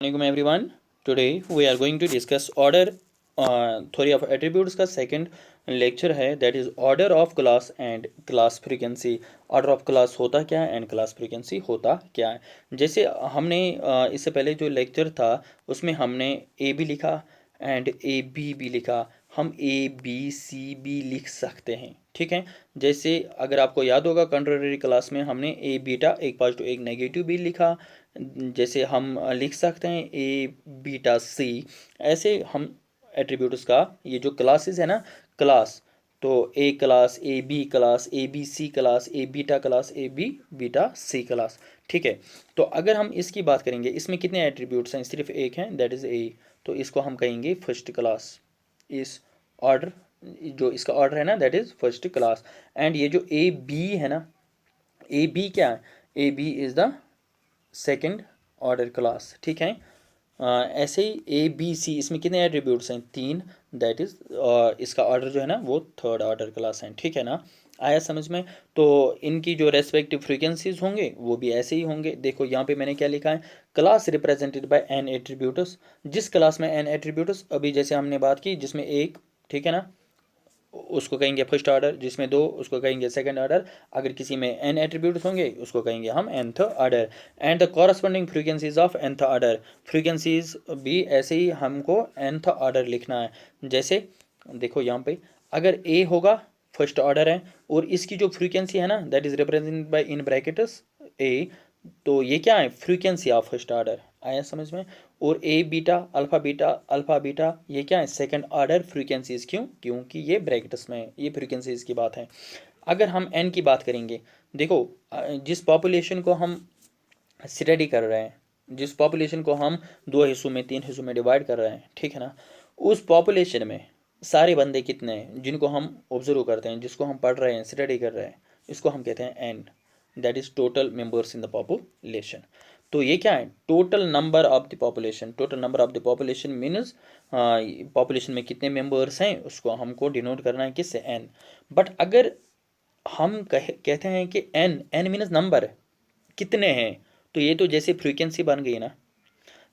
Assalamualaikum everyone. Today we are going to discuss order theory of attributes का second lecture है, that is order of class and class frequency. Order of class होता क्या है and class frequency होता क्या है। जैसे हमने इससे पहले जो लेक्चर था उसमें हमने ए बी लिखा एंड ए बी भी लिखा। हम ए बी सी बी लिख सकते हैं, ठीक है। जैसे अगर आपको याद होगा कंट्रोलरी क्लास में हमने ए बीटा एक पॉजिटिव एक नेगेटिव भी लिखा। जैसे हम लिख सकते हैं ए बीटा सी। ऐसे हम एट्रीब्यूट्स का ये जो क्लासेस है ना, क्लास, तो A class, A B class, A B C class, A beta class, A B beta C class, ठीक है। तो अगर हम इसकी बात करेंगे, इसमें कितने एट्रीब्यूट्स हैं? सिर्फ एक हैं, दैट इज़ ए। तो इसको हम कहेंगे फर्स्ट क्लास। इस ऑर्डर, जो इसका ऑर्डर है ना, that is first class. And ये जो ए बी है ना, ए बी क्या है? A B is the second order class, ठीक है। ऐसे ही ए बी सी, इसमें कितने एट्रीब्यूट्स हैं? तीन, दैट इज इसका ऑर्डर जो है ना वो थर्ड ऑर्डर क्लास है, ठीक है ना। आया समझ में? तो इनकी जो रेस्पेक्टिव फ्रीक्वेंसीज होंगे वो भी ऐसे ही होंगे। देखो यहाँ पे मैंने क्या लिखा है, class represented by n attributes. जिस क्लास में एन एट्रीब्यूट्स, अभी जैसे हमने बात की जिसमें एक, ठीक है ना, उसको कहेंगे फर्स्ट ऑर्डर, जिसमें दो उसको कहेंगे सेकंड ऑर्डर। अगर किसी में एन एट्रीब्यूट्स होंगे उसको कहेंगे हम nth order. And the corresponding frequencies of nth order, frequencies भी ऐसे ही हमको nth ऑर्डर लिखना है। जैसे देखो यहाँ पे अगर ए होगा, फर्स्ट ऑर्डर है, और इसकी जो फ्रीक्वेंसी है ना, that is represented by in brackets A, तो ये क्या है? Frequency of first order. आया समझ में? और ए बीटा अल्फा बीटा ये क्या है? Second order frequencies. क्यों? क्योंकि ये ब्रैकेट्स में ये फ्रीक्वेंसीज की बात है। अगर हम एन की बात करेंगे, देखो जिस पॉपुलेशन को हम स्टडी कर रहे हैं, जिस पॉपुलेशन को हम दो हिस्सों में तीन हिस्सों में डिवाइड कर रहे हैं, ठीक है ना, उस पॉपुलेशन में सारे बंदे कितने हैं जिनको हम ऑब्जर्व करते हैं, जिसको हम पढ़ रहे हैं, स्टडी कर रहे हैं, इसको हम कहते हैं n, that is total members in the population. तो ये क्या है? Total number of the population. Total number of the population means population में कितने मेंबर्स हैं उसको हमको डिनोट करना है किससे? एन। बट अगर हम कहते हैं कि एन, एन मीन्स नंबर कितने हैं, तो ये तो जैसे फ्रीक्वेंसी बन गई ना।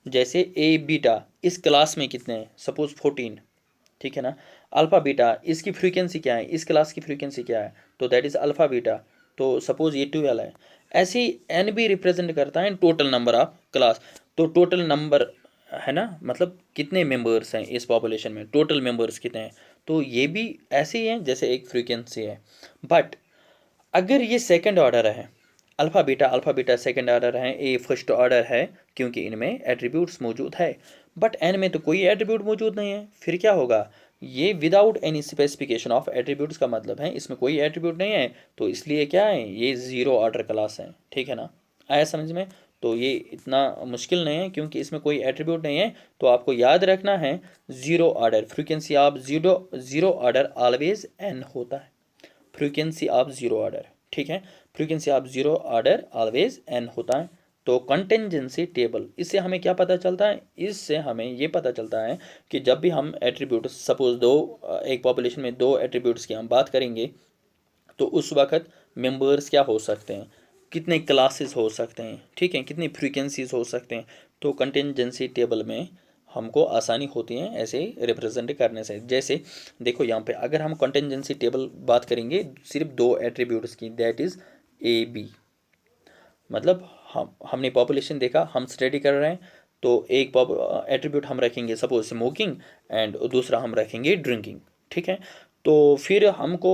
जैसे ए बीटा इस क्लास में कितने हैं? सपोज 14, ठीक है ना। अल्फ़ा बीटा इसकी फ्रीक्वेंसी क्या है? इस क्लास की फ्रीक्वेंसी क्या है? तो दैट इज़ अल्फ़ा बीटा। तो सपोज ये 12 है। ऐसे ही एन भी रिप्रेजेंट करता है टोटल नंबर ऑफ क्लास। तो टोटल नंबर है ना, मतलब कितने मेंबर्स हैं इस पॉपुलेशन में, टोटल मेंबर्स कितने हैं। तो ये भी ऐसे ही हैं जैसे एक फ्रीक्वेंसी है। बट अगर ये सेकंड ऑर्डर है, अल्फ़ा बीटा सेकंड ऑर्डर है, ए फर्स्ट ऑर्डर है, क्योंकि इनमें एट्रीब्यूट्स मौजूद है। बट एन में तो कोई एट्रीब्यूट मौजूद नहीं है, फिर क्या होगा? ये without any specification of attributes का मतलब है इसमें कोई एट्रीब्यूट नहीं है, तो इसलिए क्या है? ये ज़ीरो ऑर्डर क्लास है, ठीक है ना। आया समझ में? तो ये इतना मुश्किल नहीं है क्योंकि इसमें कोई एट्रीब्यूट नहीं है। तो आपको याद रखना है zero order frequency of zero zero order always an होता है। फ्रीक्वेंसी ऑफ ज़ीरो ऑर्डर, ठीक है। Frequency of zero order always an होता है। तो कंटेंजेंसी टेबल, इससे हमें क्या पता चलता है? इससे हमें ये पता चलता है कि जब भी हम एट्रीब्यूट्स, सपोज दो, एक पॉपुलेशन में दो एट्रीब्यूट्स की हम बात करेंगे, तो उस वक्त मेंबर्स क्या हो सकते हैं, कितने क्लासेस हो सकते हैं, ठीक है, कितनी फ्रीक्वेंसीज हो सकते हैं। तो कंटेंजेंसी टेबल में हमको आसानी होती है ऐसे रिप्रेजेंट करने से। जैसे देखो यहाँ पे अगर हम कंटेंजेंसी टेबल बात करेंगे सिर्फ दो एट्रीब्यूट्स की, दैट इज़ ए बी, मतलब हमने पॉपुलेशन देखा, हम स्टडी कर रहे हैं, तो एक एट्रीब्यूट हम रखेंगे सपोज स्मोकिंग एंड दूसरा हम रखेंगे ड्रिंकिंग, ठीक है। तो फिर हमको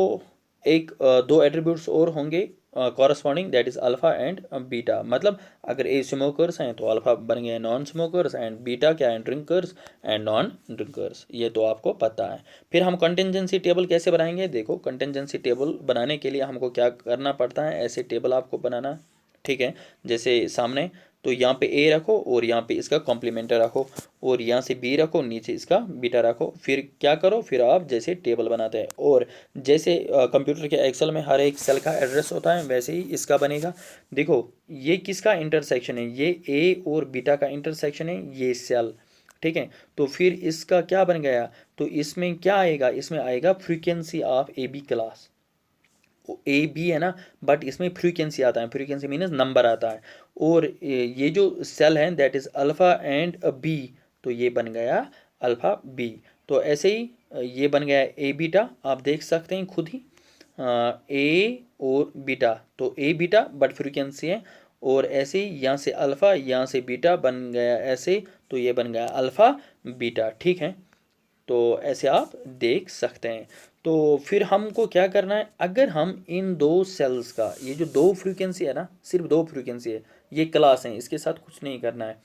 एक दो एट्रीब्यूट्स और होंगे corresponding, that is alpha and beta. मतलब अगर ए स्मोकर्स हैं तो अल्फ़ा बन गए नॉन स्मोकर्स, एंड बीटा क्या है? Drinkers and non drinkers. ये तो आपको पता है। फिर हम कंटेंजेंसी टेबल कैसे बनाएंगे? देखो कंटेंजेंसी टेबल बनाने के लिए हमको क्या करना पड़ता है, ऐसे टेबल आपको बनाना, ठीक है। जैसे सामने, तो यहाँ पे ए रखो और यहाँ पे इसका कॉम्प्लीमेंटर रखो, और यहाँ से बी रखो, नीचे इसका बीटा रखो। फिर क्या करो? फिर आप जैसे टेबल बनाते हैं, और जैसे कंप्यूटर के एक्सेल में हर एक सेल का एड्रेस होता है, वैसे ही इसका बनेगा। देखो ये किसका इंटरसेक्शन है? ये ए और बीटा का इंटरसेक्शन है, ये सेल, ठीक है। तो फिर इसका क्या बन गया? तो इसमें क्या आएगा? इसमें आएगा frequency of A B class. A B है ना, बट इसमें फ्रीक्वेंसी आता है, फ्रीक्वेंसी मीन्स नंबर आता है। और ये जो सेल है that is alpha and B, तो ये बन गया अल्फ़ा बी। तो ऐसे ही ये बन गया ए बीटा, आप देख सकते हैं खुद ही, ए और बीटा, तो ए बीटा बट फ्रीक्वेंसी है। और ऐसे ही यहाँ से अल्फ़ा, यहाँ से बीटा बन गया ऐसे, तो ये बन गया अल्फ़ा बीटा, ठीक है। तो ऐसे आप देख सकते हैं। तो फिर हमको क्या करना है, अगर हम इन दो सेल्स का, ये जो दो फ्रीक्वेंसी है ना, सिर्फ दो फ्रीक्वेंसी है, ये क्लास है, इसके साथ कुछ नहीं करना है।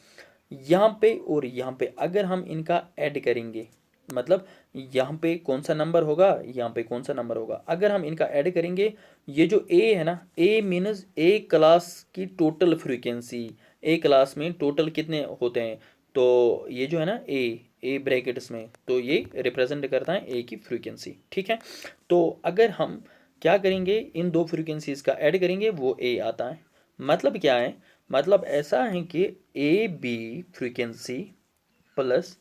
यहाँ पे और यहाँ पे अगर हम इनका ऐड करेंगे, मतलब यहाँ पे कौन सा नंबर होगा, यहाँ पे कौन सा नंबर होगा, अगर हम इनका ऐड करेंगे, ये जो ए है ना, ए मीन्स ए क्लास की टोटल फ्रीक्वेंसी, ए क्लास में टोटल कितने होते हैं, तो ये जो है ना ए ब्रैकेट्स में, तो ये रिप्रेजेंट करता है ए की फ्रीक्वेंसी, ठीक है। तो अगर हम क्या करेंगे, इन दो फ्रीक्वेंसीज का ऐड करेंगे, वो ए आता है। मतलब क्या है, मतलब ऐसा है कि A B frequency plus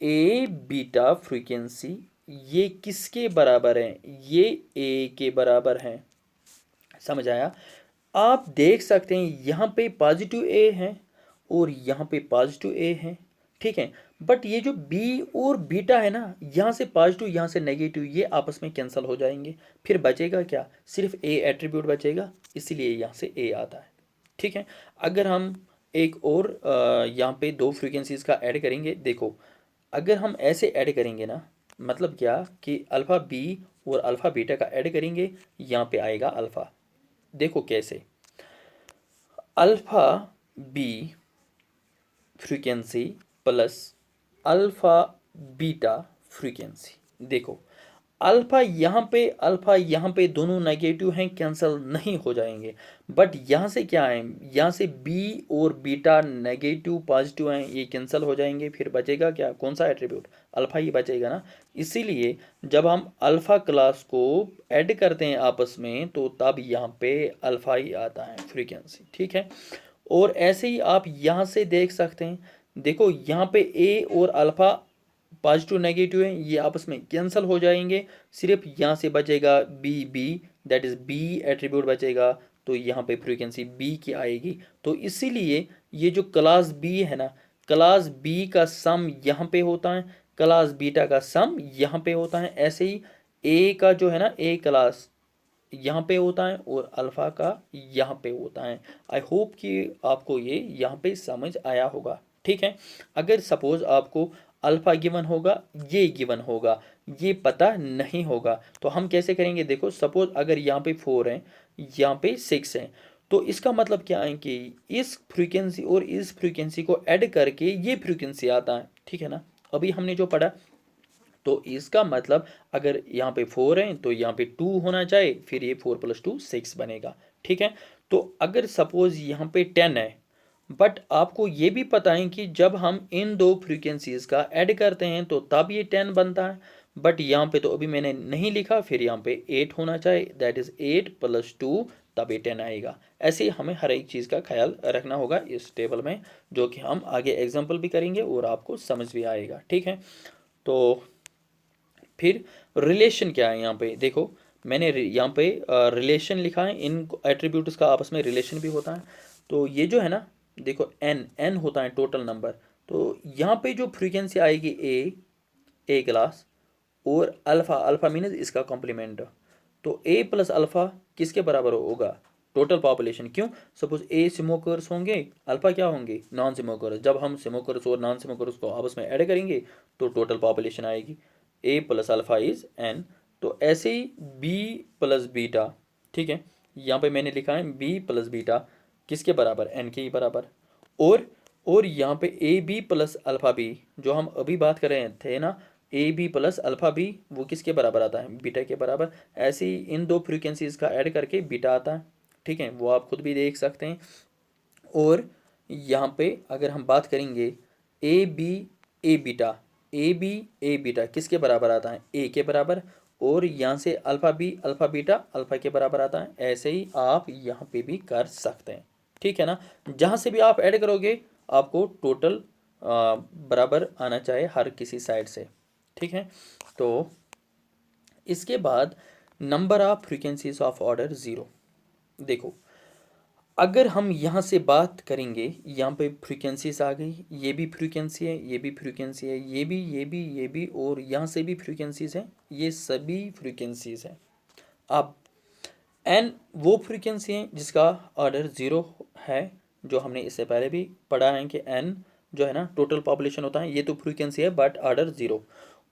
A beta frequency, ये किसके बराबर है, ये ए के बराबर है। समझ आया। आप देख सकते हैं यहाँ पे पॉजिटिव ए है और यहाँ पे पॉजिटिव ए है, ठीक है। बट ये जो बी और बीटा है ना, यहाँ से पॉजिटिव यहाँ से नेगेटिव, ये आपस में कैंसिल हो जाएंगे, फिर बचेगा क्या, सिर्फ ए एट्रीब्यूट बचेगा, इसीलिए यहाँ से ए आता है, ठीक है। अगर हम एक और यहाँ पे दो फ्रीक्वेंसीज का ऐड करेंगे, देखो अगर हम ऐसे ऐड करेंगे ना, मतलब क्या कि अल्फ़ा बी और अल्फ़ा बीटा का ऐड करेंगे, यहाँ पे आएगा अल्फ़ा। देखो कैसे, alpha B frequency plus alpha beta frequency, देखो अल्फ़ा यहाँ पे दोनों नेगेटिव हैं, कैंसिल नहीं हो जाएंगे। बट यहाँ से क्या है, यहाँ से बी और बीटा नेगेटिव पॉजिटिव हैं, ये कैंसिल हो जाएंगे, फिर बचेगा क्या, कौन सा एट्रीब्यूट, अल्फ़ा ही बचेगा ना। इसीलिए जब हम अल्फ़ा क्लास को ऐड करते हैं आपस में, तो तब यहाँ पे अल्फ़ा ही आता है फ्रीक्वेंसी, ठीक है। और ऐसे ही आप यहाँ से देख सकते हैं, देखो यहाँ पे ए और अल्फ़ा पॉजिटिव नेगेटिव है, ये आपस में कैंसिल हो जाएंगे, सिर्फ यहाँ से बचेगा B B, that is B attribute बचेगा, तो यहाँ पे फ्रीक्वेंसी बी की आएगी। तो इसीलिए ये जो क्लास बी है ना, क्लास बी का सम यहाँ पे होता है, क्लास बीटा का सम यहाँ पे होता है। ऐसे ही ए का जो है ना, ए क्लास यहाँ पे होता है और अल्फ़ा का यहाँ पे होता है। आई होप कि आपको ये यहाँ पे समझ आया होगा, ठीक है। अगर सपोज आपको अल्फ़ा गिवन होगा, ये गिवन होगा, ये पता नहीं होगा, तो हम कैसे करेंगे, देखो सपोज अगर यहाँ पे 4 है, यहाँ पे 6 है, तो इसका मतलब क्या है कि इस फ्रीक्वेंसी और इस फ्रीक्वेंसी को ऐड करके ये फ्रीक्वेंसी आता है, ठीक है ना। अभी हमने जो पढ़ा, तो इसका मतलब अगर यहाँ पे 4 है तो यहाँ पे 2 होना चाहिए, फिर ये 4 + 2 6 बनेगा, ठीक है। तो अगर सपोज यहाँ पे 10 है, बट आपको ये भी पता है कि जब हम इन दो फ्रीक्वेंसीज का ऐड करते हैं तो तब ये 10 बनता है, बट यहाँ पे तो अभी मैंने नहीं लिखा, फिर यहाँ पे 8 होना चाहिए, दैट इज़ 8 + 2, तब ये 10 आएगा। ऐसे ही हमें हर एक चीज़ का ख्याल रखना होगा इस टेबल में, जो कि हम आगे एग्जाम्पल भी करेंगे और आपको समझ भी आएगा, ठीक है। तो फिर रिलेशन क्या है, यहाँ पे देखो मैंने यहाँ पे रिलेशन लिखा है, इन एट्रीब्यूट्स का आपस में रिलेशन भी होता है। तो ये जो है ना, देखो एन होता है टोटल नंबर, तो यहाँ पे जो फ्रीक्वेंसी आएगी ए क्लास और अल्फ़ा, अल्फ़ा मीन्स इसका कॉम्प्लीमेंट, तो ए प्लस अल्फ़ा किसके बराबर होगा, टोटल पॉपुलेशन। क्यों, सपोज ए स्मोकर्स होंगे, अल्फ़ा क्या होंगे, नॉन स्मोकर्स, जब हम स्मोकर्स और नॉन स्मोकर्स को आपस में ऐड करेंगे तो टोटल पॉपुलेशन आएगी, ए प्लस अल्फ़ा इज़ एन। तो ऐसे ही बी प्लस बीटा, ठीक है, यहाँ पे मैंने लिखा है बी प्लस बीटा किसके बराबर, एन के ही बराबर। और यहाँ पे A B plus alpha B, जो हम अभी बात कर रहे थे ना, A B plus alpha B, वो किसके बराबर आता है, बीटा के बराबर। ऐसे ही इन दो फ्रीक्वेंसीज का ऐड करके बीटा आता है, ठीक है, वो आप खुद भी देख सकते हैं। और यहाँ पे अगर हम बात करेंगे A B A beta, A B A beta किसके बराबर आता है, ए के बराबर। और यहाँ से alpha B alpha beta alpha के बराबर आता है। ऐसे ही आप यहाँ पे भी कर सकते हैं, ठीक है ना। जहाँ से भी आप ऐड करोगे आपको टोटल बराबर आना चाहिए हर किसी साइड से, ठीक है। तो इसके बाद number of frequencies of order 0। देखो, अगर हम यहाँ से बात करेंगे, यहाँ पे फ्रीक्वेंसीज आ गई, ये भी फ्रीक्वेंसी है, ये भी फ्रीक्वेंसी है, ये भी और यहाँ से भी फ्रीक्वेंसीज हैं, ये सभी फ्रीक्वेंसीज हैं। अब एन वो फ्रीक्वेंसी है जिसका ऑर्डर 0 है, जो हमने इससे पहले भी पढ़ा है कि एन जो है ना टोटल पॉपुलेशन होता है, ये तो फ्रीक्वेंसी है बट ऑर्डर 0।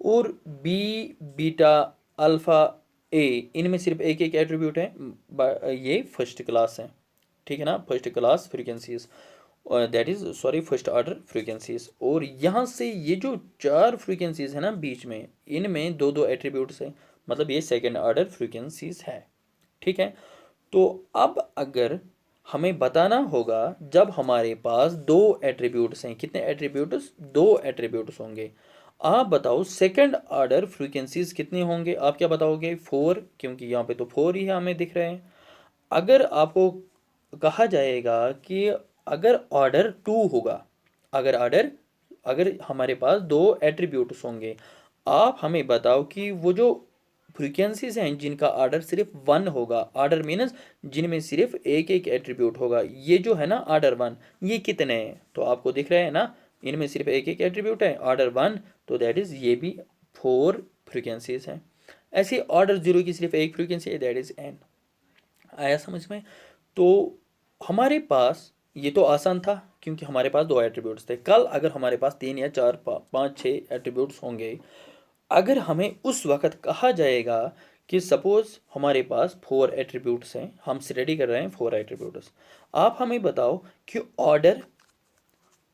और बी, बीटा, अल्फ़ा, ए, इनमें सिर्फ एक एक एट्रीब्यूट है, ये फर्स्ट क्लास है, ठीक है ना, first class frequencies, that is sorry first order frequencies. और यहाँ से ये जो चार फ्रीक्वेंसीज है ना बीच में, इनमें दो दो एट्रीब्यूट्स हैं, मतलब ये सेकेंड ऑर्डर फ्रीक्वेंसीज है, ठीक है। तो अब अगर हमें बताना होगा, जब हमारे पास दो एट्रीब्यूट्स हैं, कितने एट्रीब्यूट्स, दो एट्रीब्यूट्स होंगे, आप बताओ सेकंड ऑर्डर फ्रीक्वेंसीज कितने होंगे, आप क्या बताओगे, 4, क्योंकि यहाँ पे तो 4 ही हमें दिख रहे हैं। अगर आपको कहा जाएगा कि अगर ऑर्डर 2 होगा, अगर हमारे पास दो एट्रीब्यूट्स होंगे, आप हमें बताओ कि वो जो फ्रीक्वेंसीज हैं जिनका ऑर्डर सिर्फ 1 होगा, ऑर्डर मीन्स जिनमें सिर्फ एक एक एट्रीब्यूट होगा, ये जो है ना ऑर्डर 1, ये कितने हैं, तो आपको दिख रहे हैं ना, इनमें सिर्फ एक एक एट्रीब्यूट है, ऑर्डर 1, तो दैट इज़ ये भी 4 फ्रीक्वेंसीज हैं। ऐसे ऑर्डर 0 की सिर्फ एक फ्रीक्वेंसी है, दैट इज़ n। आया समझ में? तो हमारे पास ये तो आसान था क्योंकि हमारे पास दो एट्रीब्यूट्स थे। कल अगर हमारे पास 3 या 4 5 6 एट्रीब्यूट्स होंगे, अगर हमें उस वक्त कहा जाएगा कि सपोज हमारे पास 4 एट्रीब्यूट्स हैं, हम स्टडी कर रहे हैं 4 एट्रीब्यूट्स, आप हमें बताओ कि ऑर्डर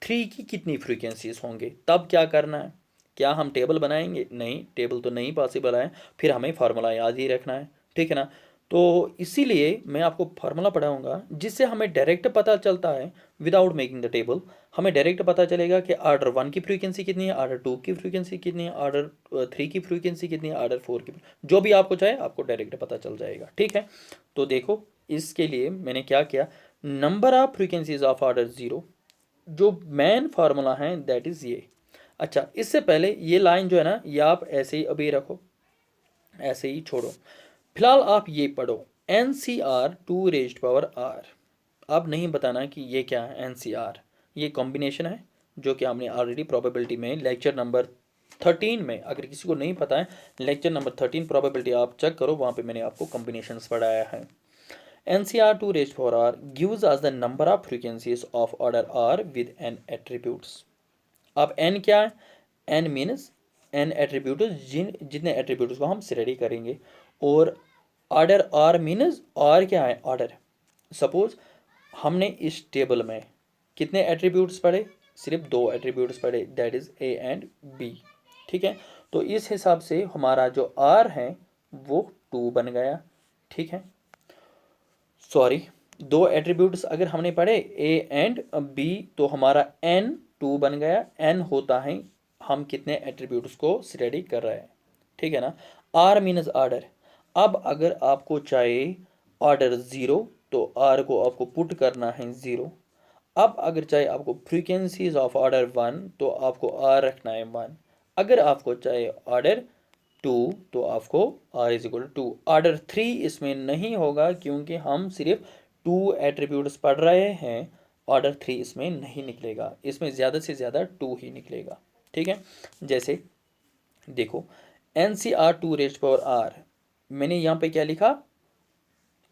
3 की कितनी फ्रीक्वेंसीज होंगे, तब क्या करना है? क्या हम टेबल बनाएंगे? नहीं, टेबल तो नहीं पॉसिबल है, फिर हमें फार्मूला याद ही रखना है, ठीक है ना। तो इसीलिए मैं आपको फार्मूला पढ़ाऊंगा जिससे हमें डायरेक्ट पता चलता है, विदाउट मेकिंग द टेबल हमें डायरेक्ट पता चलेगा कि ऑर्डर 1 की फ्रीक्वेंसी कितनी है, ऑर्डर 2 की फ्रीक्वेंसी कितनी है, ऑर्डर 3 की फ्रीक्वेंसी कितनी है, ऑर्डर 4 की, जो भी आपको चाहे आपको डायरेक्ट पता चल जाएगा, ठीक है। तो देखो, इसके लिए मैंने क्या किया, number of frequencies of order 0, जो मेन फार्मूला है दैट इज़ ये। अच्छा, इससे पहले ये लाइन जो है ना, ये आप ऐसे ही अभी रखो, ऐसे ही छोड़ो, फिलहाल आप ये पढ़ो, n C r to raised power r. अब नहीं बताना कि ये क्या है एन सी आर, ये कॉम्बिनेशन है जो कि हमने ऑलरेडी प्रोबेबिलिटी में लेक्चर नंबर 13 में, अगर किसी को नहीं पता है, लेक्चर नंबर 13 प्रोबेबिलिटी आप चेक करो, वहाँ पे मैंने आपको कॉम्बिनेशंस पढ़ाया है। NCR 2 raised power r gives us the number of frequencies of order r with n attributes। अब n क्या है? n मीन्स n एट्रीब्यूट्स, जितने एट्रीब्यूट्स को हम स्टडी करेंगे, और ऑर्डर r मीन्स r क्या है, ऑर्डर। सपोज हमने इस टेबल में कितने एट्रीब्यूट्स पढ़े, सिर्फ दो एट्रीब्यूट्स पढ़े, that is a and b, ठीक है। तो इस हिसाब से हमारा जो r है वो 2 बन गया, ठीक है। सॉरी, दो एट्रीब्यूट्स अगर हमने पढ़े ए एंड बी, तो हमारा एन 2 बन गया। एन होता है हम कितने एट्रीब्यूट्स को स्टडी कर रहे हैं, ठीक है ना। R minus order. अब अगर आपको चाहिए ऑर्डर 0, तो आर को आपको पुट करना है 0। अब अगर चाहे आपको फ्रीक्वेंसीज ऑफ ऑर्डर 1, तो आपको आर रखना है 1। अगर आपको चाहे ऑर्डर 2, तो आपको r is equal to 2। Order 3 इसमें नहीं होगा क्योंकि हम सिर्फ 2 एट्रीब्यूट्स पढ़ रहे हैं, ऑर्डर 3 इसमें नहीं निकलेगा, इसमें ज़्यादा से ज़्यादा 2 ही निकलेगा, ठीक है। जैसे देखो, n C r to raise power r, मैंने यहाँ पे क्या लिखा,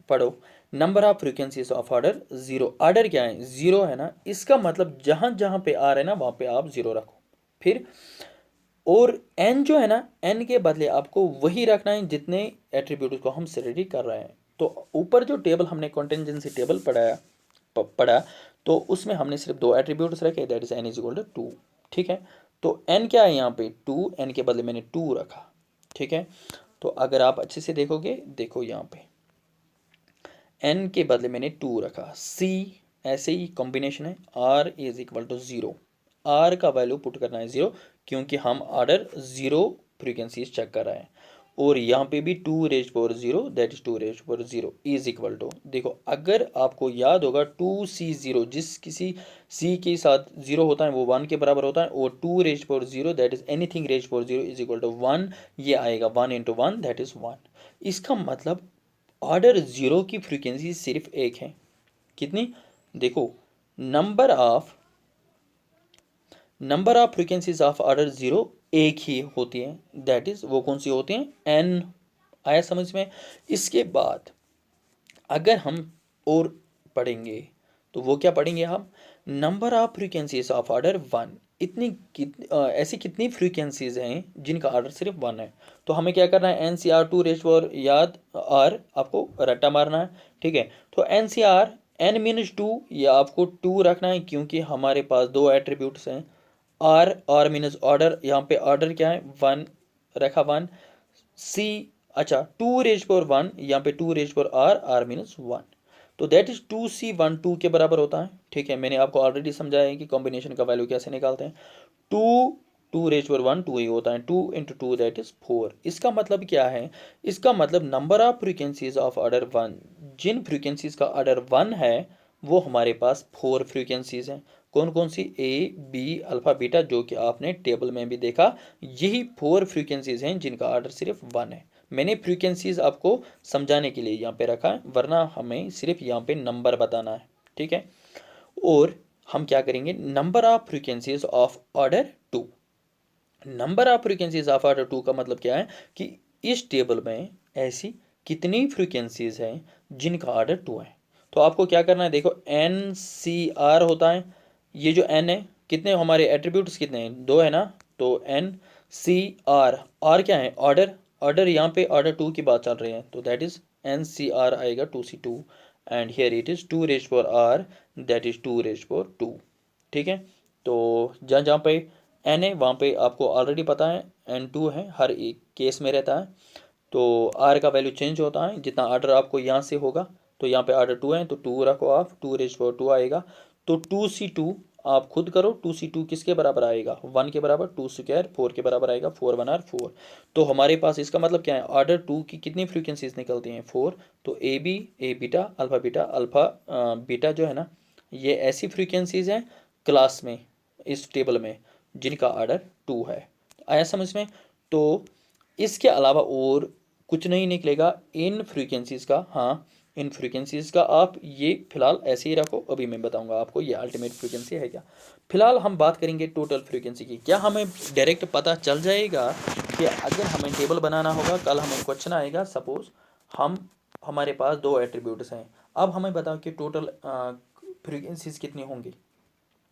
पढ़ो, number of frequencies of order 0। Order क्या है, 0 है ना, इसका मतलब जहाँ जहाँ पे आर है ना, वहाँ पे आप 0 रखो। फिर और n जो है ना, n के बदले आपको वही रखना है जितने एट्रीब्यूट को हम स्टडी कर रहे हैं। तो ऊपर जो टेबल हमने कॉन्टेंजेंसी टेबल पढ़ा, तो उसमें हमने सिर्फ दो एट्रीब्यूट्स रखे, that is n is equal to 2, ठीक है। तो n क्या है यहाँ पे 2, n के बदले मैंने 2 रखा, ठीक है। तो अगर आप अच्छे से देखोगे, देखो यहाँ पे n के बदले मैंने 2 रखा, c ऐसे ही कॉम्बिनेशन है, r is equal to 0, r का वैल्यू पुट करना है 0, क्योंकि हम ऑर्डर 0 फ्रीक्वेंसीज चेक कर रहे हैं। और यहाँ पे भी 2⁻0 that is 2⁻0 is equal to, देखो अगर आपको याद होगा 2c0 जिस किसी c के साथ 0 होता है वो 1 के बराबर होता है, और 2⁻0 that is anything raise power 0 is equal to 1, ये आएगा 1 इंटू 1 दैट इज 1। इसका मतलब ऑर्डर 0 की फ्रीक्वेंसी सिर्फ एक है, कितनी, देखो number of frequencies of order 0 एक ही होती है, दैट इज वो कौन सी होती हैं, n। आया समझ में। इसके बाद अगर हम और पढ़ेंगे तो वो क्या पढ़ेंगे हम, number of frequencies of order 1, ऐसी कितनी फ्रीक्वेंसीज हैं जिनका ऑर्डर सिर्फ 1 है। तो हमें क्या करना है, NCR2 याद आर आपको रट्टा मारना है, ठीक है। तो NCR n-2 या आपको 2 रखना है क्योंकि हमारे पास दो एट्रीब्यूट्स हैं, आर मीनस ऑर्डर, यहाँ पे ऑर्डर क्या है 1 रखा 1, सी अच्छा 2⁻1 यहाँ पे 2⁻r आर मीनस 1, तो दैट इज 2c1 2 के बराबर होता है, ठीक है। मैंने आपको ऑलरेडी समझाया है कि कॉम्बिनेशन का वैल्यू कैसे निकालते हैं। 2 2 ही होता है, 2 इंटू 2 दैट इज 4। इसका मतलब क्या है, इसका मतलब number of frequencies of order 1, जिन फ्रीक्वेंसीज का ऑर्डर 1 है वो हमारे पास 4 फ्रीक्वेंसीज हैं। कौन कौन सी, ए बी अल्फा बीटा, जो कि आपने टेबल में भी देखा, यही 4 फ्रीक्वेंसीज हैं जिनका ऑर्डर सिर्फ 1 है। मैंने फ्रीक्वेंसीज आपको समझाने के लिए यहाँ पे रखा है, वरना हमें सिर्फ यहाँ पे नंबर बताना है, ठीक है। और हम क्या करेंगे, number of frequencies of order 2, number of frequencies of order 2 का मतलब क्या है कि इस टेबल में ऐसी कितनी फ्रीक्वेंसीज हैं जिनका ऑर्डर 2 है। तो आपको क्या करना है, देखो NCR होता है, ये जो n है, कितने हमारे एट्रीब्यूट्स कितने हैं, 2 है ना, तो NCR, R क्या है, ऑर्डर यहाँ पे ऑर्डर 2 की बात चल रही है, तो दैट इज NCR आएगा 2c2, and here it is 2⁻r that is 2⁻2, ठीक है। तो जहाँ जहाँ पे n है वहाँ पे आपको ऑलरेडी पता है n2 है, हर एक केस में रहता है। तो r का वैल्यू चेंज होता है, जितना ऑर्डर आपको यहाँ से होगा, तो यहाँ पे ऑर्डर 2 है तो 2 रखो आप, 2⁻2 आएगा। तो 2c2 आप खुद करो, 2c2 किसके बराबर आएगा, 1 के बराबर, 2 स्क्वायर 4 के बराबर आएगा, 4 1 4। तो हमारे पास इसका मतलब क्या है, ऑर्डर 2 की कितनी फ्रीक्वेंसीज निकलती हैं, 4। तो ए बीटा अल्फा बीटा जो है ना, ये ऐसी फ्रीक्वेंसीज हैं क्लास में, इस टेबल में, जिनका ऑर्डर 2 है। आया समझ में। तो इसके अलावा और कुछ नहीं निकलेगा इन फ्रीक्वेंसीज का, हाँ इन फ्रीक्वेंसीज का आप ये फिलहाल ऐसे ही रखो, अभी मैं बताऊंगा आपको ये अल्टीमेट फ्रीक्वेंसी है क्या। फिलहाल हम बात करेंगे टोटल फ्रीक्वेंसी की। क्या हमें डायरेक्ट पता चल जाएगा कि अगर हमें टेबल बनाना होगा, कल हमें क्वेश्चन आएगा, सपोज हमारे पास दो एट्रीब्यूट्स हैं, अब हमें बताओ कि टोटल फ्रीक्वेंसीज कितनी होंगी,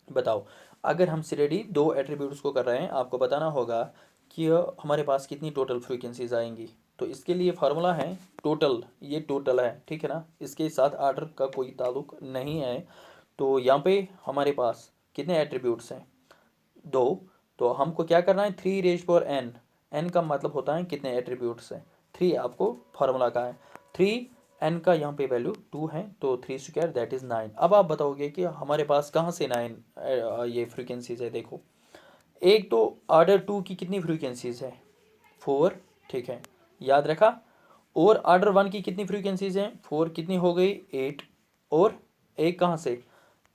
बताओ। अगर हम ऑलरेडी दो एट्रीब्यूट्स को कर रहे हैं, आपको बताना होगा कि हमारे पास कितनी टोटल फ्रीक्वेंसीज आएंगी। तो इसके लिए फार्मूला है टोटल, ये टोटल है, ठीक है ना, इसके साथ ऑर्डर का कोई ताल्लुक नहीं है। तो यहाँ पे हमारे पास कितने एट्रीब्यूट्स हैं, दो। तो हमको क्या करना है, 3⁻n, n का मतलब होता है कितने एट्रीब्यूट्स हैं, 3 आपको फार्मूला का है, 3 n का यहाँ पे वैल्यू 2 है, तो 3 स्क्वायर दैट इज़ 9। अब आप बताओगे कि हमारे पास कहाँ से 9 ये फ्रीक्वेंसीज है, देखो एक तो ऑर्डर 2 की कितनी फ्रीक्वेंसीज है, 4, ठीक है, याद रखा। और ऑर्डर 1 की कितनी फ्रीक्वेंसीज हैं, 4 कितनी हो गई 8, और एक कहाँ से,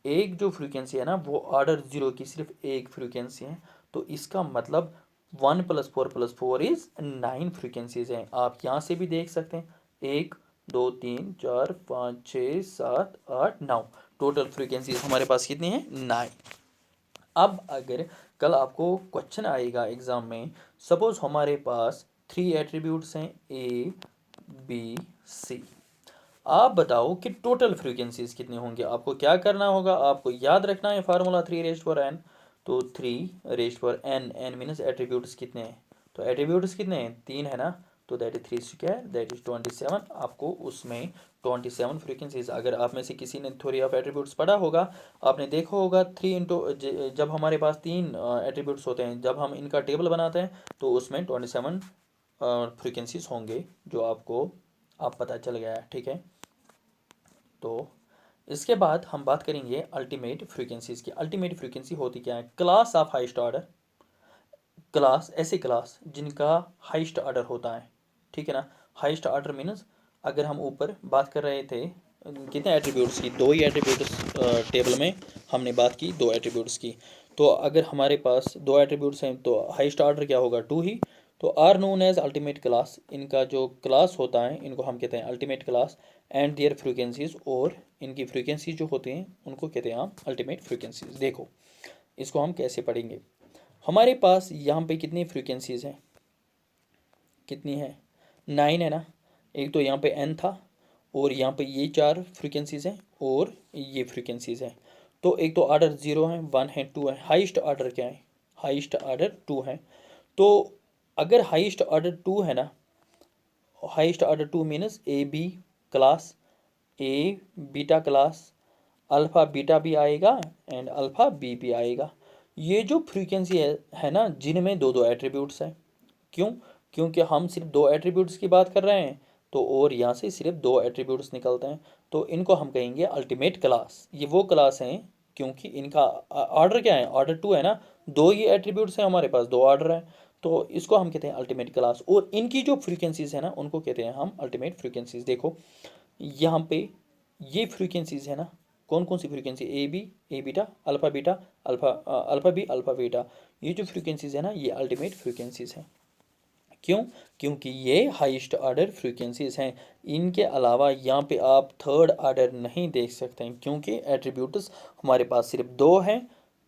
एक जो फ्रीक्वेंसी है ना वो ऑर्डर 0 की सिर्फ एक फ्रीक्वेंसी है। तो इसका मतलब 1 + 4 + 4 इज 9 फ्रीक्वेंसीज हैं। आप यहाँ से भी देख सकते हैं, 1 2 3 4 5 6 7 8 9, टोटल फ्रीक्वेंसीज हमारे पास कितनी है, 9। अब अगर कल आपको क्वेश्चन आएगा एग्जाम में, सपोज हमारे पास 3 एट्रीब्यूट्स हैं ए बी सी, आप बताओ कि टोटल फ्रीक्वेंसीज कितनी होंगी। आपको क्या करना होगा, आपको याद रखना है फार्मूला 3⁻n। तो 3⁻n, n मीनस एट्रीब्यूट्स कितने हैं, तो एट्रीब्यूट्स कितने हैं, 3 है ना, तो that is 3 square that is 27। आपको उसमें 27 फ्रीक्वेंसीज, अगर आप में से किसी ने थ्योरी ऑफ एट्रीब्यूट्स पढ़ा होगा, आपने देखा होगा 3 इंटू, जब हमारे पास 3 एट्रीब्यूट्स होते हैं, जब हम इनका टेबल बनाते हैं तो उसमें 27 फ्रीक्वेंसीज होंगे, जो आपको अब पता चल गया है, ठीक है। तो इसके बाद हम बात करेंगे अल्टीमेट फ्रीक्वेंसीज की। अल्टीमेट फ्रीक्वेंसी होती क्या है, class of highest order, class ऐसे क्लास जिनका हाइस्ट ऑर्डर होता है, ठीक है ना। हाईएस्ट ऑर्डर मीन्स अगर हम ऊपर बात कर रहे थे कितने एट्रीब्यूट्स की, दो ही एट्रीब्यूट्स टेबल में हमने बात की दो एट्रीब्यूट्स की। तो अगर हमारे पास दो एट्रीब्यूट्स हैं तो हाईएस्ट ऑर्डर क्या होगा, टू ही। तो r known as ultimate class, इनका जो क्लास होता है इनको हम कहते हैं ultimate class. And their frequencies, और इनकी फ्रीक्वेंसी जो होती हैं उनको कहते हैं हम अल्टीमेट फ्रीक्वेंसीज। देखो इसको हम कैसे पढ़ेंगे। हमारे पास यहाँ पे कितनी फ्रीक्वेंसीज हैं, कितनी है, 9 है ना। एक तो यहाँ पे n था, और यहाँ पे ये चार फ्रीक्वेंसीज हैं, और ये फ्रीक्वेंसीज हैं। तो एक तो ऑर्डर 0 है, 1 है, 2 है। हाईएस्ट ऑर्डर क्या है, हाईएस्ट ऑर्डर 2 है। तो अगर हाईएस्ट ऑर्डर 2 है ना, highest order 2 means A B class, A beta class, alpha beta भी आएगा एंड अल्फ़ा बी भी आएगा। ये जो फ्रीक्वेंसी है ना, जिनमें दो दो एट्रीब्यूट्स हैं। क्यों, क्योंकि हम सिर्फ दो एट्रीब्यूट्स की बात कर रहे हैं, तो और यहाँ से सिर्फ दो एट्रीब्यूट्स निकलते हैं। तो इनको हम कहेंगे अल्टीमेट क्लास। ये वो क्लास हैं क्योंकि इनका ऑर्डर क्या है, ऑर्डर 2 है ना, दो ही एट्रीब्यूट्स हैं हमारे पास, दो ऑर्डर है। तो इसको हम कहते हैं अल्टीमेट क्लास, और इनकी जो फ्रीक्वेंसीज है ना उनको कहते हैं हम अल्टीमेट फ्रीक्वेंसीज। देखो यहाँ पे ये फ्रीक्वेंसीज है ना, कौन कौन सी frequency, A B, A beta, alpha beta, alpha B, alpha beta. ये जो फ्रीक्वेंसीज है ना ये अल्टीमेट फ्रीक्वेंसीज हैं। क्यों, क्योंकि ये हाईएस्ट ऑर्डर फ्रीक्वेंसीज हैं। इनके अलावा यहाँ पे आप थर्ड ऑर्डर नहीं देख सकते हैं, क्योंकि एट्रीब्यूट्स हमारे पास सिर्फ दो हैं।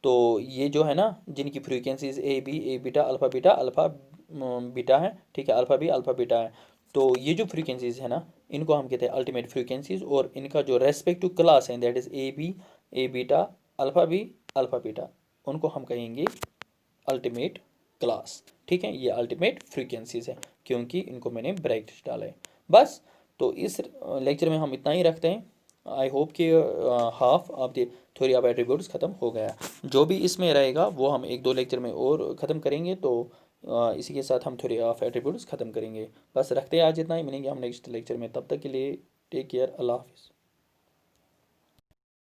तो ये जो है ना जिनकी frequencies A B, A beta, alpha beta है, ठीक है, अल्फ़ा बी, अल्फ़ा बीटा है। तो ये जो फ्रीक्वेंसीज है ना इनको हम कहते हैं अल्टीमेट फ्रीक्वेंसीज, और इनका जो रेस्पेक्टिव क्लास है that is A B, A beta, alpha B, alpha beta, उनको हम कहेंगे अल्टीमेट क्लास। ठीक है, ये अल्टीमेट फ्रीक्वेंसीज है क्योंकि इनको मैंने ब्रैकेट्स डाला है। बस, तो इस लेक्चर में हम इतना ही रखते हैं। आई होप कि half of the theory of attributes ख़त्म हो गया। जो भी इसमें रहेगा वो हम एक दो लेक्चर में और ख़त्म करेंगे। तो इसी के साथ हम थ्योरी ऑफ एट्रीब्यूट्स ख़त्म करेंगे। बस रखते हैं आज इतना ही, मिलेंगे हम नेक्स्ट लेक्चर में। तब तक के लिए टेक केयर, अल्लाह हाफिज़।